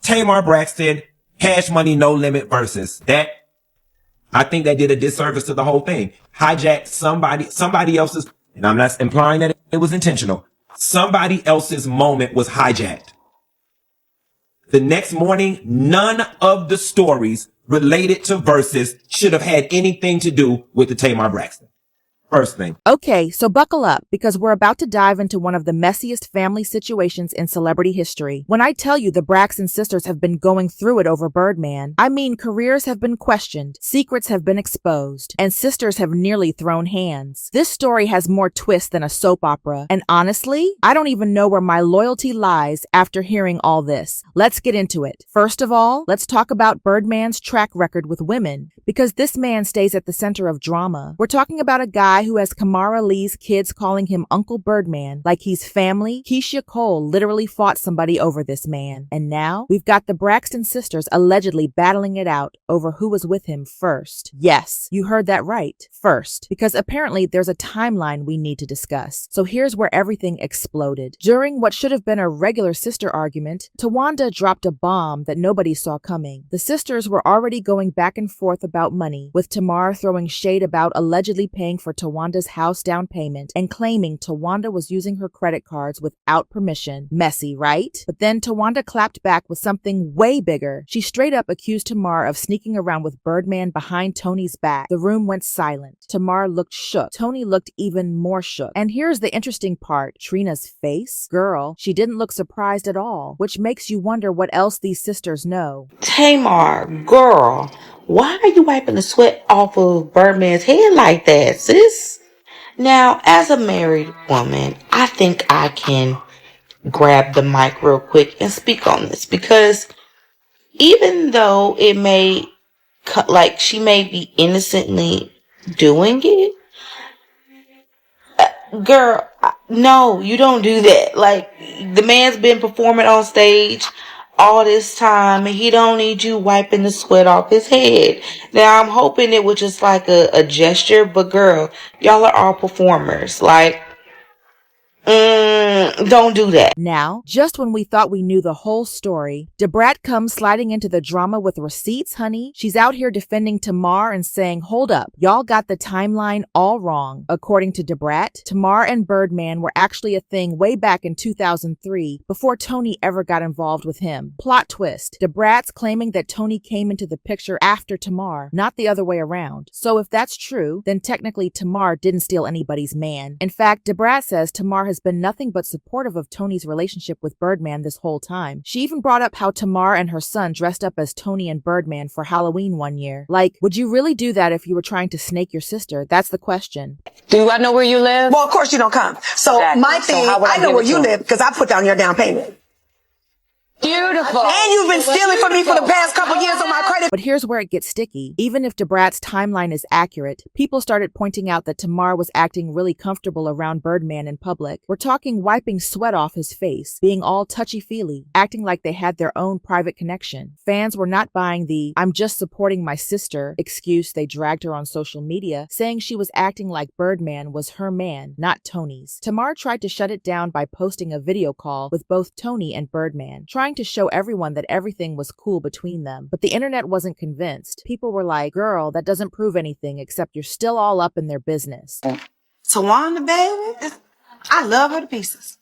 Tamar Braxton, Cash Money No Limit versus that. I think that did a disservice to the whole thing. Hijacked somebody else's, and I'm not implying that it was intentional. Somebody else's moment was hijacked. The next morning, none of the stories related to versus should have had anything to do with the Tamar Braxton. First thing. Okay, so buckle up because we're about to dive into one of the messiest family situations in celebrity history. When I tell you the Braxton sisters have been going through it over Birdman, I mean careers have been questioned, secrets have been exposed, and sisters have nearly thrown hands. This story has more twists than a soap opera, and honestly, I don't even know where my loyalty lies after hearing all this. Let's get into it. First of all, let's talk about Birdman's track record with women, because this man stays at the center of drama. We're talking about a guy who has Kamara Lee's kids calling him Uncle Birdman like he's family. Keisha Cole literally fought somebody over this man. And now we've got the Braxton sisters allegedly battling it out over who was with him first. Yes, you heard that right. First, because apparently there's a timeline we need to discuss. So here's where everything exploded. During what should have been a regular sister argument, Towanda dropped a bomb that nobody saw coming. The sisters were already going back and forth about money, with Tamar throwing shade about allegedly paying for Tawanda's house down payment and claiming Towanda was using her credit cards without permission. Messy, right? But then Towanda clapped back with something way bigger. She straight up accused Tamar of sneaking around with Birdman behind Toni's back. The room went silent. Tamar looked shook. Toni looked even more shook. And here's the interesting part. Trina's face? Girl, she didn't look surprised at all, which makes you wonder what else these sisters know. Tamar, girl, why are you wiping the sweat off of Birdman's head like that, sis? Now, as a married woman, I think I can grab the mic real quick and speak on this, because even though it may, like, she may be innocently doing it, girl, no, you don't do that. Like, the man's been performing on stage all this time and he don't need you wiping the sweat off his head. Now, I'm hoping it was just like a gesture, but girl, y'all are all performers. Like, don't do that. Now, just when we thought we knew the whole story, DaBrat comes sliding into the drama with receipts, honey. She's out here defending Tamar and saying, hold up, y'all got the timeline all wrong. According to DaBrat, Tamar and Birdman were actually a thing way back in 2003 before Toni ever got involved with him. Plot twist, DaBrat's claiming that Toni came into the picture after Tamar, not the other way around. So if that's true, then technically Tamar didn't steal anybody's man. In fact, DaBrat says Tamar has been nothing but supportive of Toni's relationship with Birdman this whole time. She even brought up how Tamar and her son dressed up as Toni and Birdman for Halloween one year. Like, would you really do that if you were trying to snake your sister? That's the question. Do I know where you live? Well, of course you don't come. So exactly. My thing, I know where you live because I put down your down payment. Beautiful. And you've been stealing from me for the past couple years on my credit. But here's where it gets sticky. Even if DaBrat's timeline is accurate, people started pointing out that Tamar was acting really comfortable around Birdman in public. We're talking wiping sweat off his face, being all touchy-feely, acting like they had their own private connection. Fans were not buying the "I'm just supporting my sister" excuse they dragged her on social media, saying she was acting like Birdman was her man, not Toni's. Tamar tried to shut it down by posting a video call with both Toni and Birdman, trying to show everyone that everything was cool between them. But the internet wasn't convinced. People were like, girl, that doesn't prove anything except you're still all up in their business. Towanda, baby, I love her to pieces.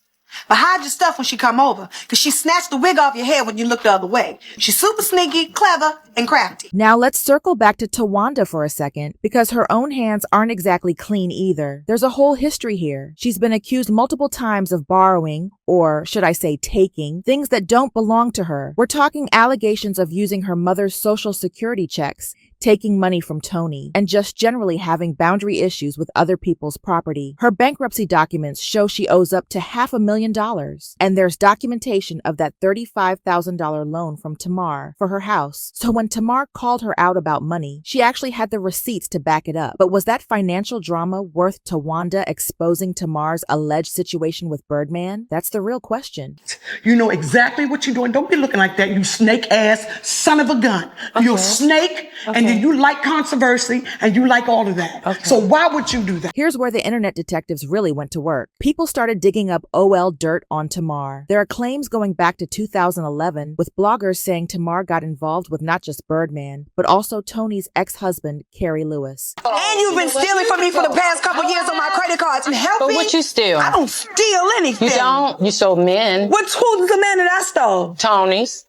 But hide your stuff when she come over, because she snatched the wig off your head when you look the other way. She's super sneaky, clever, and crafty. Now let's circle back to Towanda for a second, because her own hands aren't exactly clean either. There's a whole history here. She's been accused multiple times of borrowing, or should I say taking, things that don't belong to her. We're talking allegations of using her mother's social security checks, taking money from Toni, and just generally having boundary issues with other people's property. Her bankruptcy documents show she owes up to $500,000, and there's documentation of that $35,000 loan from Tamar for her house. So when Tamar called her out about money, she actually had the receipts to back it up. But was that financial drama worth Towanda exposing Tamar's alleged situation with Birdman? That's the real question. You know exactly what you're doing. Don't be looking like that, you snake-ass son of a gun. Okay. You're a snake, and then you like controversy, and you like all of that. Okay. So why would you do that? Here's where the internet detectives really went to work. People started digging up OL dirt on Tamar. There are claims going back to 2011, with bloggers saying Tamar got involved with not just Birdman, but also Toni's ex-husband, Kerry Lewis. And you've been stealing from me for the past couple years on my credit cards. And help But me. what you steal? I don't steal anything. You don't? You sold men. Who's the man that I stole? Tony's.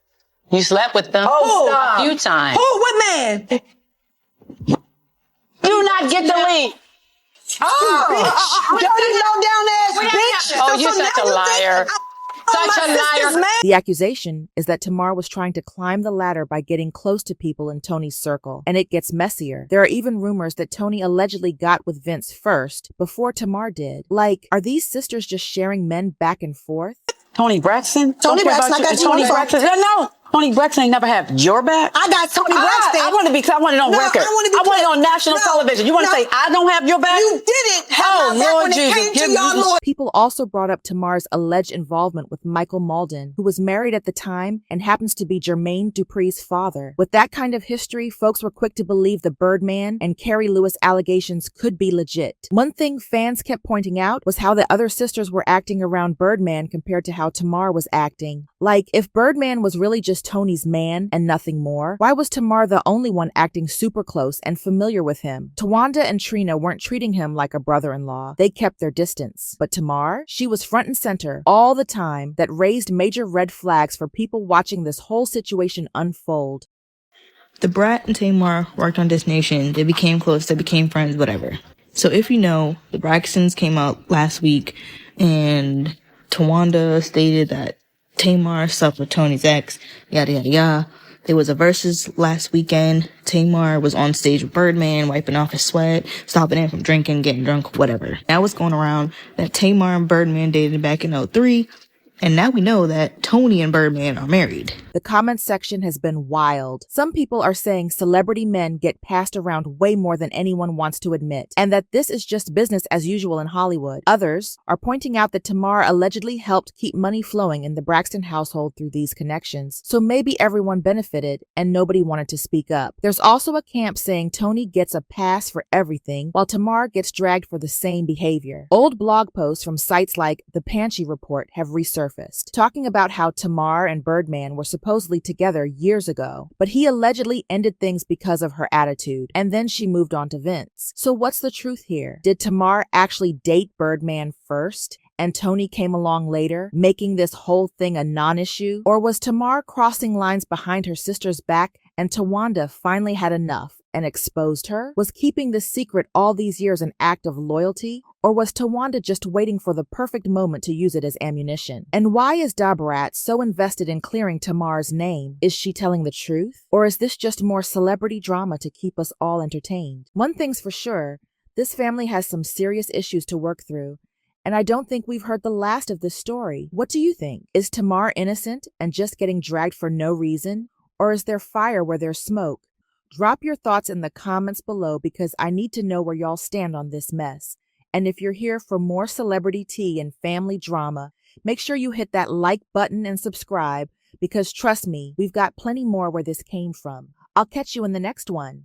You slept with them. Oh, stop. A few times. Who? What man? You not get the lead. Oh, dirty, low down ass bitch. Oh, you're such a liar. Such a liar. The accusation is that Tamar was trying to climb the ladder by getting close to people in Toni's circle, and it gets messier. There are even rumors that Toni allegedly got with Vince first, before Tamar did. Like, are these sisters just sharing men back and forth? Toni Braxton? Toni Braxton, I got you on Toni the phone. Braxton. No, Toni Braxton ain't never had your back. I got Toni Braxton. I want it on record. I want it on national television. You want to say I don't have your back? You didn't have my back Lord when it came Jesus. to y'all, Lord. People also brought up Tamar's alleged involvement with Michael Malden, who was married at the time and happens to be Jermaine Dupri's father. With that kind of history, folks were quick to believe the Birdman and Kerry Lewis allegations could be legit. One thing fans kept pointing out was how the other sisters were acting around Birdman compared to how Tamar was acting. Like, if Birdman was really just Toni's man and nothing more, why was Tamar the only one acting super close and familiar with him? Towanda and Trina weren't treating him like a brother-in-law. They kept their distance. But Tamar, she was front and center all the time. That raised major red flags for people watching this whole situation unfold. The Brat and Tamar worked on This Nation. They became close. They became friends, whatever. So if you know, the Braxtons came out last week and Towanda stated that Tamar slept with Toni's ex, yada, yada, yada. There was a versus last weekend. Tamar was on stage with Birdman, wiping off his sweat, stopping him from drinking, getting drunk, whatever. Now it's going around that Tamar and Birdman dated back in 2003. And now we know that Toni and Birdman are married. The comment section has been wild. Some people are saying celebrity men get passed around way more than anyone wants to admit, and that this is just business as usual in Hollywood. Others are pointing out that Tamar allegedly helped keep money flowing in the Braxton household through these connections, so maybe everyone benefited and nobody wanted to speak up. There's also a camp saying Toni gets a pass for everything, while Tamar gets dragged for the same behavior. Old blog posts from sites like The Pantry Report have resurfaced, talking about how Tamar and Birdman were supposedly together years ago, but he allegedly ended things because of her attitude, and then she moved on to Vince. So what's the truth here? Did Tamar actually date Birdman first, and Toni came along later, making this whole thing a non-issue? Or was Tamar crossing lines behind her sister's back, and Towanda finally had enough and exposed her? Was keeping this secret all these years an act of loyalty? Or was Towanda just waiting for the perfect moment to use it as ammunition? And why is DaBrat so invested in clearing Tamar's name? Is she telling the truth? Or is this just more celebrity drama to keep us all entertained? One thing's for sure, this family has some serious issues to work through, and I don't think we've heard the last of this story. What do you think? Is Tamar innocent and just getting dragged for no reason? Or is there fire where there's smoke? Drop your thoughts in the comments below because I need to know where y'all stand on this mess. And if you're here for more celebrity tea and family drama, make sure you hit that like button and subscribe because trust me, we've got plenty more where this came from. I'll catch you in the next one.